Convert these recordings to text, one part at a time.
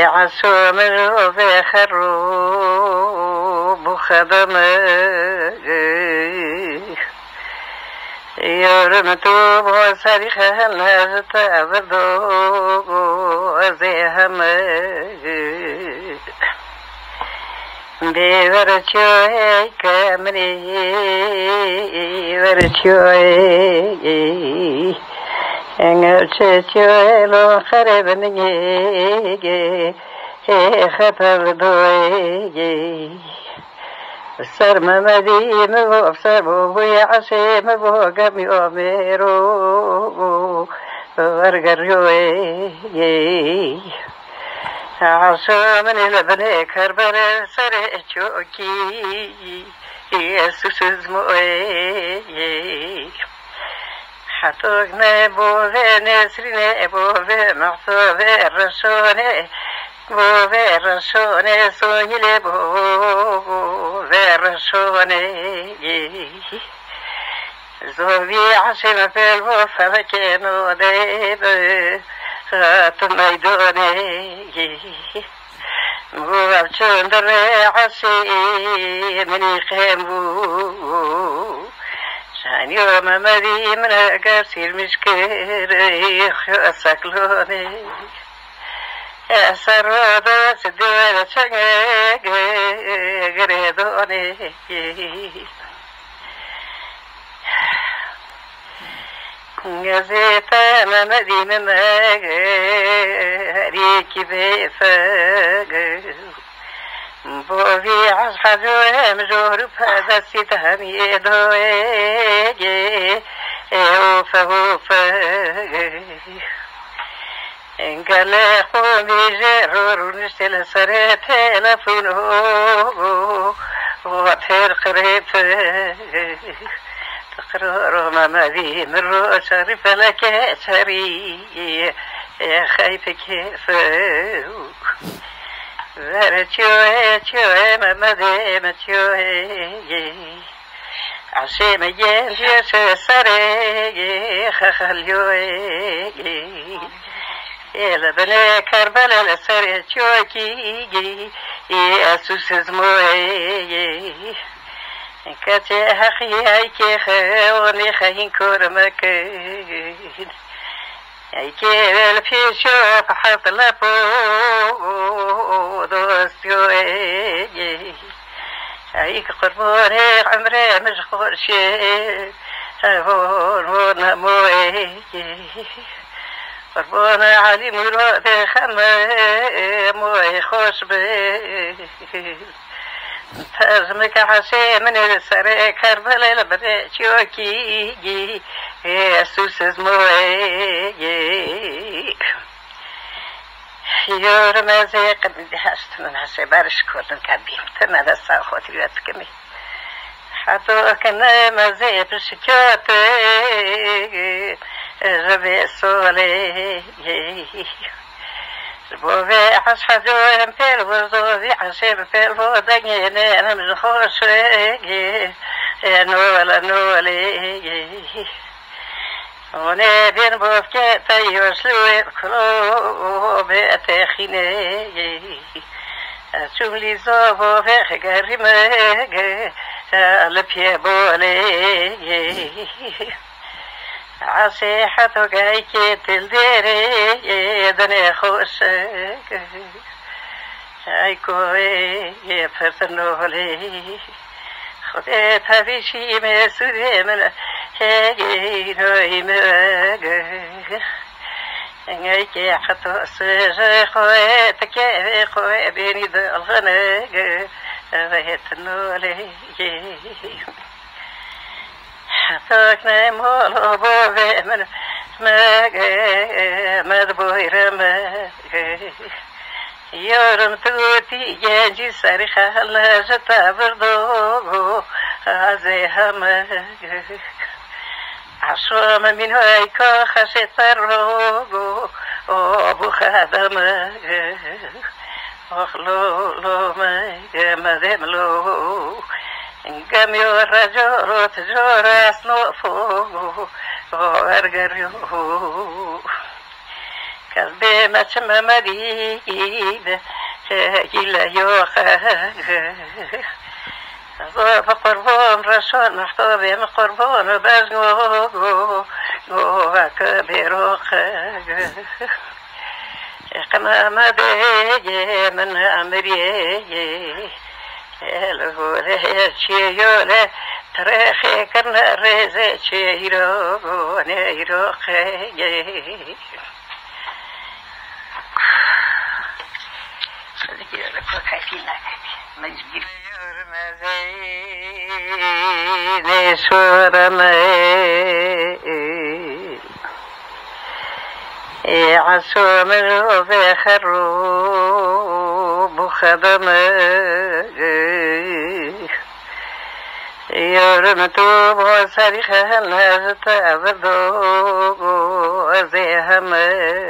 عصوم وخروب خدمه يورم توب وصريخ الناس تعبدو وزيهمه بورچوي كامري ورچوي انغچوي لو خربني خطر دوي سر ممدي مبصر بو يعشي مبو قمي اميرو ورغروي عصا من البني كربر سر چوكي يسوس زموي حتوك نبوه نسرين بوه محصوه رشونه بوه رشونه سونيل بوه رشونه زوبي عشم في الوفا مكينو ديبه تميدوني مو چندر عشي مني خيمو شان يوم مدي من قرسي المشكر يخسكلوني سرودة سدوة شنق قريدوني غزيتا ممدي ممغ ريكي بيفغ بوفي عصحجو همجور بهذا ستهم يدوي اوفا اوفا انقل قومي جرور نشتل سر تلفونه وطير قريب تقرر ممدي من رو شرف لك شري يا خايف كيف ورچوه چوه ممدي مچوه عشي مجين جيش سري خخليوه يلا بني كربلا لسري چوكي ياسوس زموه كاتي حقي هيكي خوني خين كورمكين هيكي بالفيشو فحط لفو دوستيوي هيك قربوني عمري مشغول شي هون موي قربوني علي مراد خمي موي خوش بي تازمك عشي من السري كربلا لبري شوكي يسوس زموي يورم زي قد حشت من عشي بارش كورن كبيم تمانا ساخوتي واتكمي حتو كنا مزي بشكوتي ربي سولي بوفي عش حجوهم في الوزوفي عشيم في الودنين انا مش خوش نولا نولي وني بين بوفكي تيوشلو الكلو بيتخيني اشوم لي زوفو في خقري مغي البيه بولي عسي حتو قايكي تلديري دني خوشك عيكوي فرتنولي خدت هفيشي مسودي من هاجي نوي مغ عيكي حتو سجي خوي تكيفي خوي بيني دالغنق ويتنولي حتوك نمولو بوفي من مدبوير يورم توتي جنجي سريخة لجتا بردو عزيهم عشوم من هايكو خشيت الروغو وابو خدم اخلو لو مدم لو قمي والرجور تجور أصنوفو وارقريو قلبي ما تم مريب إلا يوخا ضوف قربون رشون محطوبي من قربون بازقو كبيروخا قمام بيجي من أمري الهولة شيولة تريخي كرنا ريزة شيرو نيرو خيجي ذكي لك وكاكينا مجبير مزين سورمي عصو منو بخرو بخدمي يرمتو بوصريخ الناس تعبدو زيهمي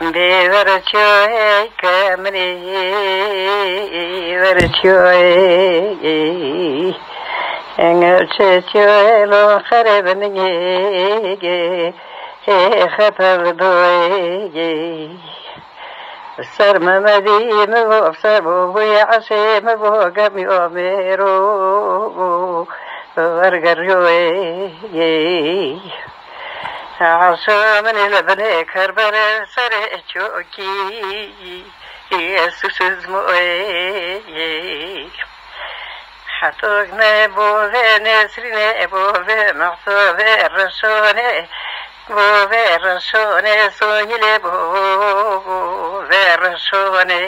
بورچوي كمري ورچوي انغچوي لو خربني خطر دوي سر ممدي مو سر بو يعشي مو قمي اميرو ورغروي عصا من البني كربلاء سر شوكي يسوس زموي حطوك نبو في نسرين بو في محصو في الرسوني بو في الرسوني سوني بو في الرسوني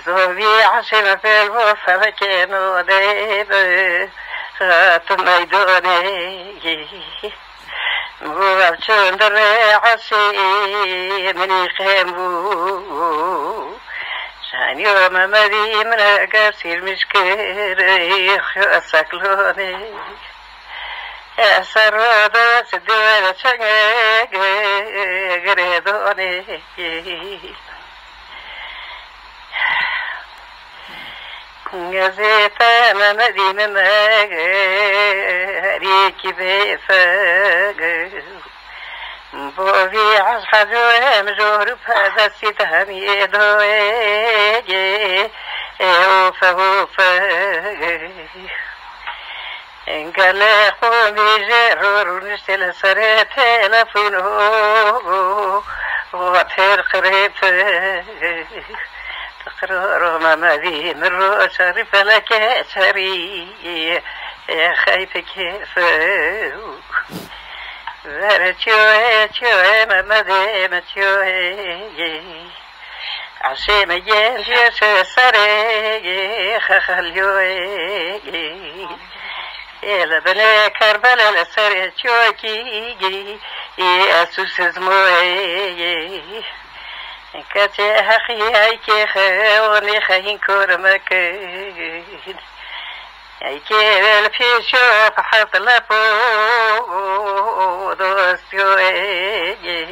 زوبي عشم في الوفا فكينو ديب تميدوني وابشون درعسي مني خيمو شان يوم مدي من قاسي المشكر يخسكلوني أسر دوس دول شنق قريدوني غزيتا ممدي مماغ ريكي بيفاغ بوفي عصحجو مجور بهذا السيطان يدوي اوفا اوفا قال قومي جرور نشتل سر تلفونه وطير قريب تقرر ممدي من روش عرف لك سري يا خايف كيف ورچوه چوه ممدي مچوه عشي مجين جيش سري خخليوه يلا بني كربلاء لسر چوكي ياسوس زموه كاتي حقي هايكي خوني خاين كورمكين هايكي بالفيشو فحط لفو دوستيوي